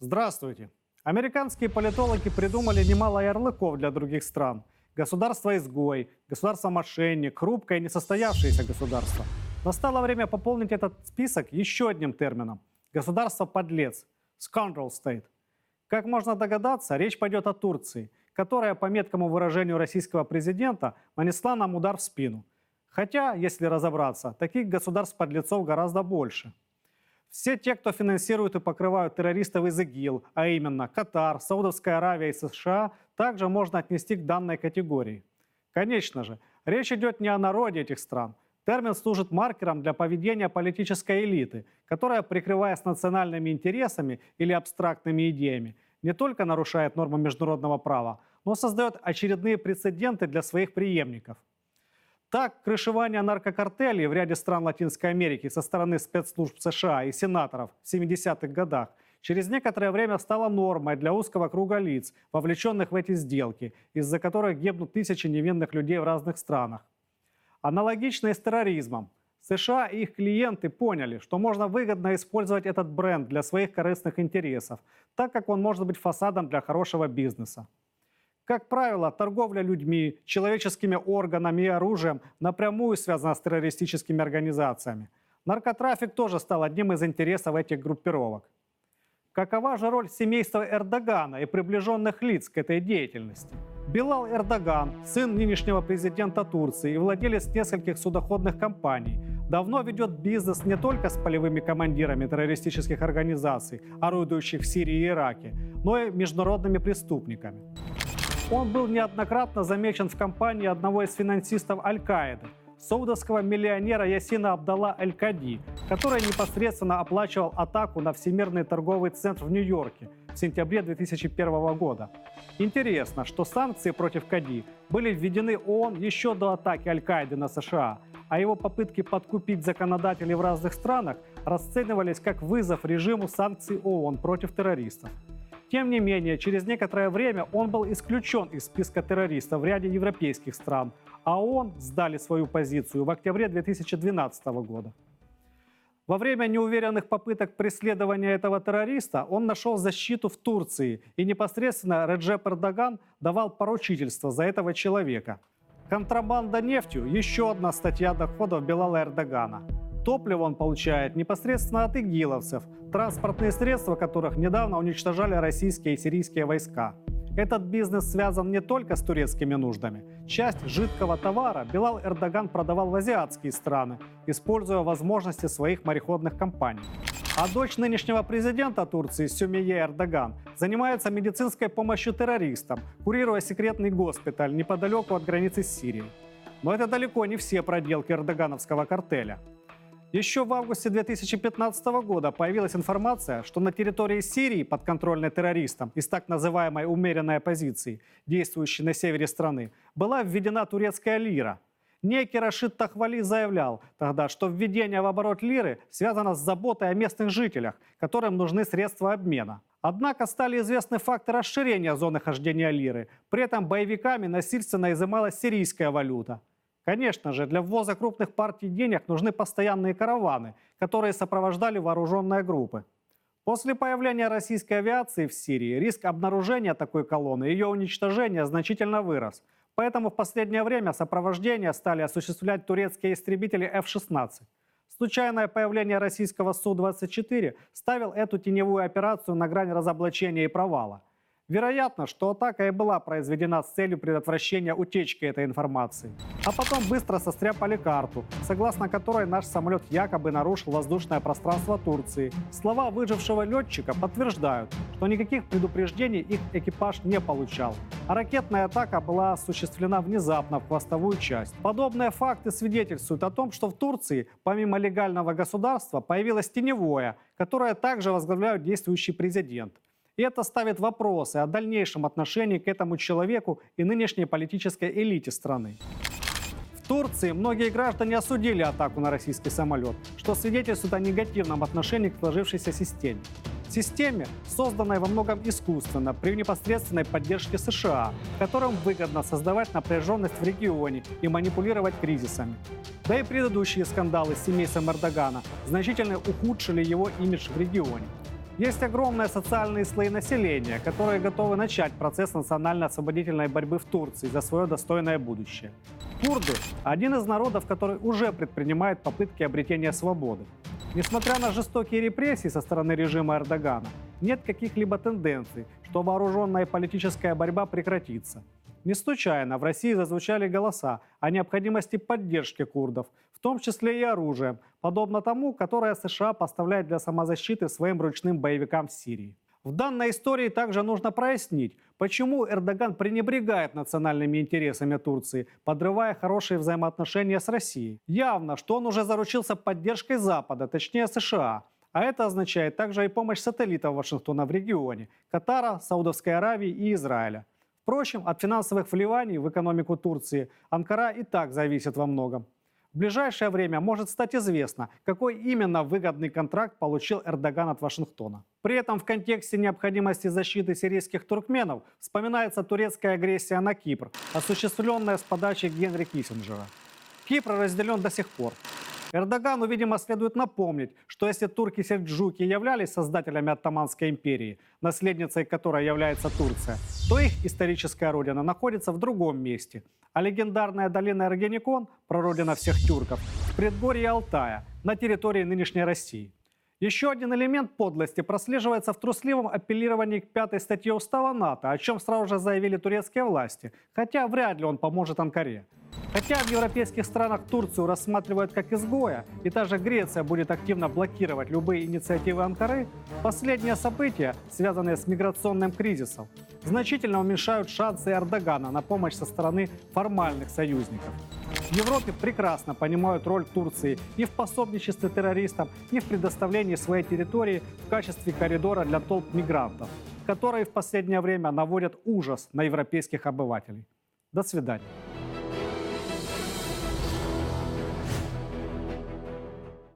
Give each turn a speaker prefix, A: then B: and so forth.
A: Здравствуйте. Американские политологи придумали немало ярлыков для других стран. Государство-изгой, государство-мошенник, хрупкое и несостоявшееся государство. Настало время пополнить этот список еще одним термином. Государство-подлец. Scoundrel state. Как можно догадаться, речь пойдет о Турции, которая, по меткому выражению российского президента, нанесла нам удар в спину. Хотя, если разобраться, таких государств-подлецов гораздо больше. Все те, кто финансирует и покрывают террористов из ИГИЛ, а именно Катар, Саудовская Аравия и США, также можно отнести к данной категории. Конечно же, речь идет не о народе этих стран. Термин служит маркером для поведения политической элиты, которая, прикрываясь национальными интересами или абстрактными идеями, не только нарушает нормы международного права, но создает очередные прецеденты для своих преемников. Так, крышевание наркокартелей в ряде стран Латинской Америки со стороны спецслужб США и сенаторов в 70-х годах через некоторое время стало нормой для узкого круга лиц, вовлеченных в эти сделки, из-за которых гибнут тысячи невинных людей в разных странах. Аналогично и с терроризмом. США и их клиенты поняли, что можно выгодно использовать этот бренд для своих корыстных интересов, так как он может быть фасадом для хорошего бизнеса. Как правило, торговля людьми, человеческими органами и оружием напрямую связана с террористическими организациями. Наркотрафик тоже стал одним из интересов этих группировок. Какова же роль семейства Эрдогана и приближенных лиц к этой деятельности? Билал Эрдоган, сын нынешнего президента Турции и владелец нескольких судоходных компаний, давно ведет бизнес не только с полевыми командирами террористических организаций, орудующих в Сирии и Ираке, но и международными преступниками. Он был неоднократно замечен в компании одного из финансистов Аль-Каиды, саудовского миллионера Ясина Абдалла Аль-Кади, который непосредственно оплачивал атаку на Всемирный торговый центр в Нью-Йорке в сентябре 2001 года. Интересно, что санкции против Кади были введены ООН еще до атаки Аль-Каиды на США, а его попытки подкупить законодателей в разных странах расценивались как вызов режиму санкций ООН против террористов. Тем не менее, через некоторое время он был исключен из списка террористов в ряде европейских стран, а ООН сдали свою позицию в октябре 2012 года. Во время неуверенных попыток преследования этого террориста он нашел защиту в Турции, и непосредственно Реджеп Эрдоган давал поручительство за этого человека. Контрабанда нефтью – еще одна статья доходов Билала Эрдогана. Топливо он получает непосредственно от игиловцев, транспортные средства которых недавно уничтожали российские и сирийские войска. Этот бизнес связан не только с турецкими нуждами. Часть жидкого товара Билал Эрдоган продавал в азиатские страны, используя возможности своих мореходных компаний. А дочь нынешнего президента Турции Сюмейе Эрдоган занимается медицинской помощью террористам, курируя секретный госпиталь неподалеку от границы с Сирией. Но это далеко не все проделки эрдогановского картеля. Еще в августе 2015 года появилась информация, что на территории Сирии, подконтрольной террористам из так называемой умеренной оппозиции, действующей на севере страны, была введена турецкая лира. Некий Рашид Тахвали заявлял тогда, что введение в оборот лиры связано с заботой о местных жителях, которым нужны средства обмена. Однако стали известны факты расширения зоны хождения лиры. При этом боевиками насильственно изымалась сирийская валюта. Конечно же, для ввоза крупных партий денег нужны постоянные караваны, которые сопровождали вооруженные группы. После появления российской авиации в Сирии риск обнаружения такой колонны и ее уничтожения значительно вырос. Поэтому в последнее время сопровождение стали осуществлять турецкие истребители F-16. Случайное появление российского Су-24 ставил эту теневую операцию на грань разоблачения и провала. Вероятно, что атака и была произведена с целью предотвращения утечки этой информации. А потом быстро состряпали карту, согласно которой наш самолет якобы нарушил воздушное пространство Турции. Слова выжившего летчика подтверждают, что никаких предупреждений их экипаж не получал. А ракетная атака была осуществлена внезапно в хвостовую часть. Подобные факты свидетельствуют о том, что в Турции, помимо легального государства, появилось теневое, которое также возглавляет действующий президент. И это ставит вопросы о дальнейшем отношении к этому человеку и нынешней политической элите страны. В Турции многие граждане осудили атаку на российский самолет, что свидетельствует о негативном отношении к сложившейся системе. Системе, созданной во многом искусственно, при непосредственной поддержке США, которым выгодно создавать напряженность в регионе и манипулировать кризисами. Да и предыдущие скандалы с семейством Эрдогана значительно ухудшили его имидж в регионе. Есть огромные социальные слои населения, которые готовы начать процесс национально-освободительной борьбы в Турции за свое достойное будущее. Курды – один из народов, который уже предпринимает попытки обретения свободы. Несмотря на жестокие репрессии со стороны режима Эрдогана, нет каких-либо тенденций, что вооруженная политическая борьба прекратится. Не случайно в России зазвучали голоса о необходимости поддержки курдов, в том числе и оружием, подобно тому, которое США поставляет для самозащиты своим ручным боевикам в Сирии. В данной истории также нужно прояснить, почему Эрдоган пренебрегает национальными интересами Турции, подрывая хорошие взаимоотношения с Россией. Явно, что он уже заручился поддержкой Запада, точнее США. А это означает также и помощь сателлитов Вашингтона в регионе – Катара, Саудовской Аравии и Израиля. Впрочем, от финансовых вливаний в экономику Турции Анкара и так зависит во многом. В ближайшее время может стать известно, какой именно выгодный контракт получил Эрдоган от Вашингтона. При этом в контексте необходимости защиты сирийских туркменов вспоминается турецкая агрессия на Кипр, осуществленная с подачи Генри Киссинджера. Кипр разделен до сих пор. Эрдогану, видимо, следует напомнить, что если турки-сельджуки являлись создателями Оттоманской империи, наследницей которой является Турция, то их историческая родина находится в другом месте. А легендарная долина Эргенекон, прародина всех тюрков, в предгорье Алтая, на территории нынешней России. Еще один элемент подлости прослеживается в трусливом апеллировании к 5-й статье Устава НАТО, о чем сразу же заявили турецкие власти, хотя вряд ли он поможет Анкаре. Хотя в европейских странах Турцию рассматривают как изгоя, и та же Греция будет активно блокировать любые инициативы Анкары, последние события, связанные с миграционным кризисом, значительно уменьшают шансы Эрдогана на помощь со стороны формальных союзников. В Европе прекрасно понимают роль Турции ни в пособничестве террористам, ни в предоставлении своей территории в качестве коридора для толп мигрантов, которые в последнее время наводят ужас на европейских обывателей. До свидания.